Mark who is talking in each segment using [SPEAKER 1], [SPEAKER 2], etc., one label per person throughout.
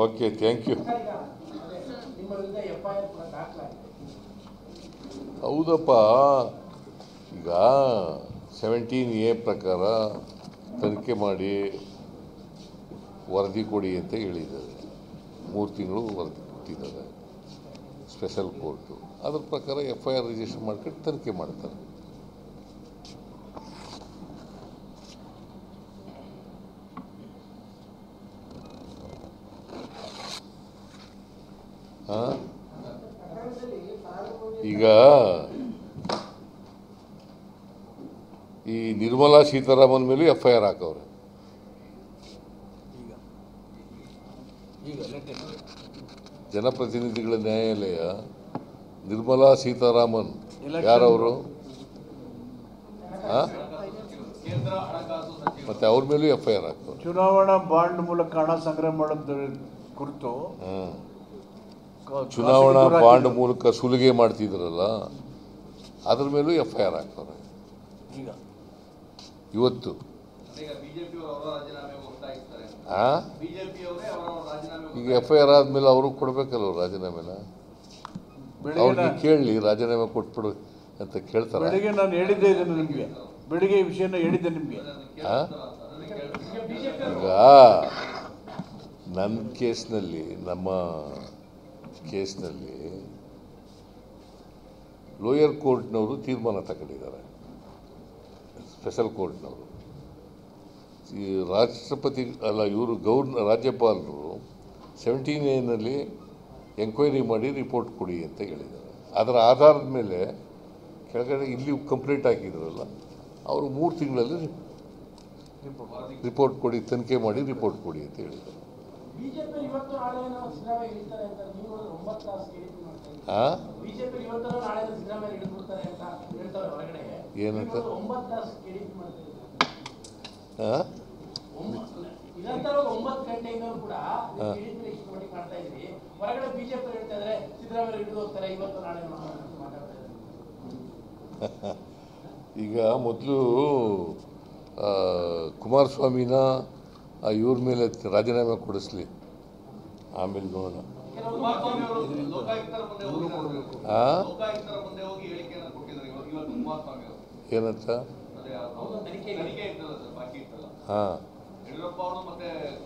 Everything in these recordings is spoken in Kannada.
[SPEAKER 1] Okay, thank you. ಹೌದಪ್ಪ, ಈಗ 17A ಪ್ರಕಾರ ತನಿಖೆ ಮಾಡಿ ವರದಿ ಕೊಡಿ ಅಂತ ಹೇಳಿದ್ದಾರೆ. 3 ತಿಂಗಳು ವರದಿ ಕೊಟ್ಟಿದ್ದಾರೆ ಸ್ಪೆಷಲ್ ಕೋರ್ಟು. ಅದ್ರ ಪ್ರಕಾರ FIR ರಿಜಿಸ್ಟರ್ ಮಾಡ್ಕೊಂಡು ತನಿಖೆ ಮಾಡ್ತಾರೆ. ಈಗ ಈ ನಿರ್ಮಲಾ ಸೀತಾರಾಮನ್ ಮೇಲೂ FIR ಹಾಕವ್ರೆ. ಜನಪ್ರತಿನಿಧಿಗಳ ನ್ಯಾಯಾಲಯ ನಿರ್ಮಲಾ ಸೀತಾರಾಮನ್ ಯಾರವರು? ಮತ್ತೆ ಅವ್ರ ಮೇಲೂ FIR ಹಾಕವ್ರೆ.
[SPEAKER 2] ಚುನಾವಣಾ ಬಾಂಡ್ ಮೂಲಕ ಹಣ ಸಂಗ್ರಹ ಮಾಡೋದ್ರ ಕುರಿತು
[SPEAKER 1] ಚುನಾವಣಾ ಬಾಂಡ್ ಮೂಲಕ ಸುಲಿಗೆ ಮಾಡ್ತಿದ್ರಲ್ಲ, ಅದ್ರ ಮೇಲೂ FIR ಹಾಕ್ತಾರೆ. ಇವತ್ತು ಈಗ FIR ಆದ್ಮೇಲೆ ಅವರು ಕೊಡ್ಬೇಕಲ್ಲ ರಾಜೀನಾಮೆನ. ಅವ್ರಿಗೆ ಕೇಳಲಿ, ರಾಜೀನಾಮೆ ಕೊಟ್ಬಿಡು ಅಂತ ಕೇಳ್ತಾರೆ.
[SPEAKER 2] ಬೆಳಿಗ್ಗೆ ನಾನು ಹೇಳಿದ್ದೆ ಇದನ್ನು ನಿಮಗೆ, ಬೆಳಿಗ್ಗೆ ಈ ವಿಷಯನ ಹೇಳಿದ್ದೆ ನಿಮಗೆ.
[SPEAKER 1] ಈಗ ನನ್ನ ಕೇಸ್ನಲ್ಲಿ, ನಮ್ಮ ಕೇಸ್ನಲ್ಲಿ ಲೋಯರ್ ಕೋರ್ಟ್ನವರು ತೀರ್ಮಾನ ತಗೊಂಡಿದ್ದಾರೆ. ಸ್ಪೆಷಲ್ ಕೋರ್ಟ್ನವರು ಈ ರಾಷ್ಟ್ರಪತಿ ಅಲ್ಲ, ಇವರು ರಾಜ್ಯಪಾಲರು 17A ಎಂಕ್ವೈರಿ ಮಾಡಿ ರಿಪೋರ್ಟ್ ಕೊಡಿ ಅಂತ ಹೇಳಿದ್ದಾರೆ. ಅದರ ಆಧಾರದ ಮೇಲೆ ಕೆಳಗಡೆ ಇಲ್ಲಿ ಕಂಪ್ಲೇಂಟ್ ಹಾಕಿದ್ರಲ್ಲ, ಅವರು 3 ತಿಂಗಳಲ್ಲಿ ರಿಪೋರ್ಟ್ ಕೊಡಿ, ತನಿಖೆ ಮಾಡಿ ರಿಪೋರ್ಟ್ ಕೊಡಿ ಅಂತ ಹೇಳಿದ್ದಾರೆ. ಏನಂತ ಈಗ ಮೊದಲು ಕುಮಾರಸ್ವಾಮಿನ ಇವ್ರ ಮೇಲೆ ರಾಜೀನಾಮೆ ಕೊಡಿಸ್ಲಿ, ಆಮೇಲೆ ನೋಡೋಣ. ಏನಂತ? ಹಾಂ,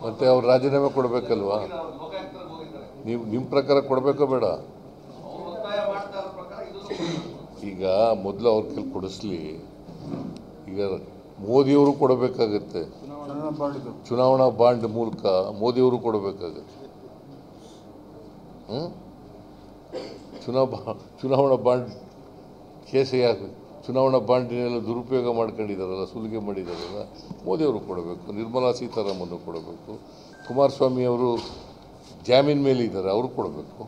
[SPEAKER 1] ಮತ್ತೆ ಅವ್ರು ರಾಜೀನಾಮೆ ಕೊಡಬೇಕಲ್ವಾ? ನೀವು ನಿಮ್ಮ ಪ್ರಕಾರ ಕೊಡಬೇಕೋ ಬೇಡ? ಈಗ ಮೊದಲು ಅವ್ರ ಕೈಲಿ ಕೊಡಿಸ್ಲಿ. ಈಗ ಮೋದಿಯವರು ಕೊಡಬೇಕಾಗತ್ತೆ, ಚುನಾವಣಾ ಬಾಂಡ್ ಮೂಲಕ ಮೋದಿಯವರು ಕೊಡಬೇಕಾಗತ್ತೆ. ಚುನಾವಣಾ ಬಾಂಡ್ ಕೇಸೇ ಯಾಕೆ? ಚುನಾವಣಾ ಬಾಂಡಿನೆಲ್ಲ ದುರುಪಯೋಗ ಮಾಡ್ಕೊಂಡಿದ್ದಾರಲ್ಲ, ಸುಲಿಗೆ ಮಾಡಿದ್ದಾರಲ್ಲ, ಮೋದಿಯವರು ಕೊಡಬೇಕು, ನಿರ್ಮಲಾ ಸೀತಾರಾಮನ್ ಕೊಡಬೇಕು, ಕುಮಾರಸ್ವಾಮಿ ಅವರು ಜಾಮೀನು ಮೇಲೆ ಇದ್ದಾರೆ, ಅವರು ಕೊಡಬೇಕು.